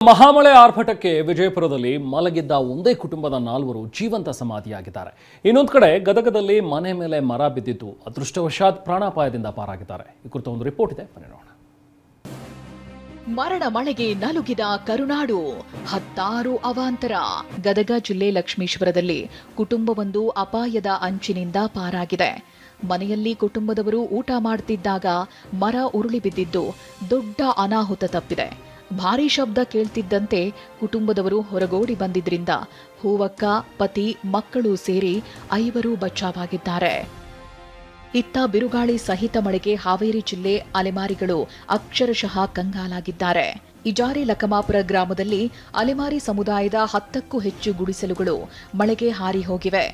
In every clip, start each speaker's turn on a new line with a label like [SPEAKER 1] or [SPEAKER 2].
[SPEAKER 1] ಮಹಾಮಳೆ ಆರ್ಭಟಕ್ಕೆ ವಿಜಯಪುರದಲ್ಲಿ ಮಲಗಿದ್ದ ಒಂದೇ ಕುಟುಂಬದ 4 ಜೀವಂತ ಸಮಾಧಿಯಾಗಿದ್ದಾರೆ. ಇನ್ನೊಂದು ಕಡೆ ಗದಗದಲ್ಲಿ ಮನೆ ಮೇಲೆ ಮರ ಬಿದ್ದಿದ್ದು ಅದೃಷ್ಟವಶಾತ್ ಪ್ರಾಣಾಪಾಯದಿಂದ ಪಾರಾಗಿದ್ದಾರೆ. ಈ ಕುರಿತ ಒಂದು ರಿಪೋರ್ಟ್ ಇದೆ, ಬನ್ನಿ ನೋಡೋಣ.
[SPEAKER 2] ಮರಣ ಮಳೆಗೆ ನಲುಗಿದ ಕರುನಾಡು, ಹತ್ತಾರು ಅವಾಂತರ. ಗದಗ ಜಿಲ್ಲೆ ಲಕ್ಷ್ಮೀಶ್ವರದಲ್ಲಿ ಕುಟುಂಬವೊಂದು ಅಪಾಯದ ಅಂಚಿನಿಂದ ಪಾರಾಗಿದೆ. ಮನೆಯಲ್ಲಿ ಕುಟುಂಬದವರು ಊಟ ಮಾಡುತ್ತಿದ್ದಾಗ ಮರ ಉರುಳಿ ಬಿದ್ದಿದ್ದು ದೊಡ್ಡ ಅನಾಹುತ ತಪ್ಪಿದೆ. ಭಾರೀ ಶಬ್ದ ಕೇಳ್ತಿದ್ದಂತೆ ಕುಟುಂಬದವರು ಹೊರಗೋಡಿ ಬಂದಿದ್ರಿಂದ ಹೂವಕ್ಕ, ಪತಿ, ಮಕ್ಕಳು ಸೇರಿ 5 ಬಚಾವಾಗಿದ್ದಾರೆ. ಇತ್ತ ಬಿರುಗಾಳಿ ಸಹಿತ ಮಳೆಗೆ ಹಾವೇರಿ ಜಿಲ್ಲೆ ಅಲೆಮಾರಿಗಳು ಅಕ್ಷರಶಃ ಕಂಗಾಲಾಗಿದ್ದಾರೆ. ಇಜಾರಿ ಲಕಮಾಪುರ ಗ್ರಾಮದಲ್ಲಿ ಅಲೆಮಾರಿ ಸಮುದಾಯದ 10ಕ್ಕೂ ಹೆಚ್ಚು ಗುಡಿಸಲುಗಳು ಮಳೆಗೆ ಹಾರಿ ಹೋಗಿವೆ.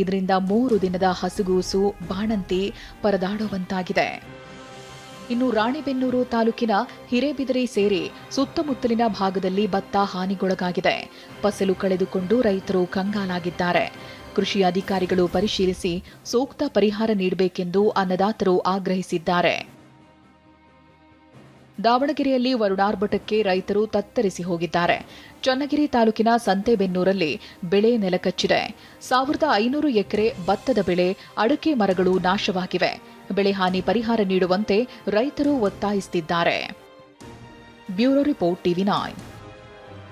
[SPEAKER 2] ಇದರಿಂದ 3 ದಿನದ ಹಸುಗೂಸು, ಬಾಣಂತಿ ಪರದಾಡುವಂತಾಗಿದೆ. ಇನ್ನು ರಾಣಿಬೆನ್ನೂರು ತಾಲೂಕಿನ ಹಿರೇಬಿದರಿ ಸೇರಿ ಸುತ್ತಮುತ್ತಲಿನ ಭಾಗದಲ್ಲಿ ಭತ್ತ ಹಾನಿಗೊಳಗಾಗಿದೆ. ಫಸಲು ಕಳೆದುಕೊಂಡು ರೈತರು ಕಂಗಾಲಾಗಿದ್ದಾರೆ. ಕೃಷಿ ಅಧಿಕಾರಿಗಳು ಪರಿಶೀಲಿಸಿ ಸೂಕ್ತ ಪರಿಹಾರ ನೀಡಬೇಕೆಂದು ಅನ್ನದಾತರು ಆಗ್ರಹಿಸಿದ್ದಾರೆ. ದಾವಣಗೆರೆಯಲ್ಲಿ ವರುಣಾರ್ಭಟಕ್ಕೆ ರೈತರು ತತ್ತರಿಸಿ ಹೋಗಿದ್ದಾರೆ. ಚನ್ನಗಿರಿ ತಾಲೂಕಿನ ಸಂತೆಬೆನ್ನೂರಲ್ಲಿ ಬೆಳೆ ನೆಲಕಚ್ಚಿದೆ. 1500 ಎಕರೆ ಭತ್ತದ ಬೆಳೆ, ಅಡಕೆ ಮರಗಳು ನಾಶವಾಗಿವೆ. ಬೆಳೆ ಹಾನಿ ಪರಿಹಾರ ನೀಡುವಂತೆ ರೈತರು ಒತ್ತಾಯಿಸುತ್ತಿದ್ದಾರೆ. Bureau report, TV9.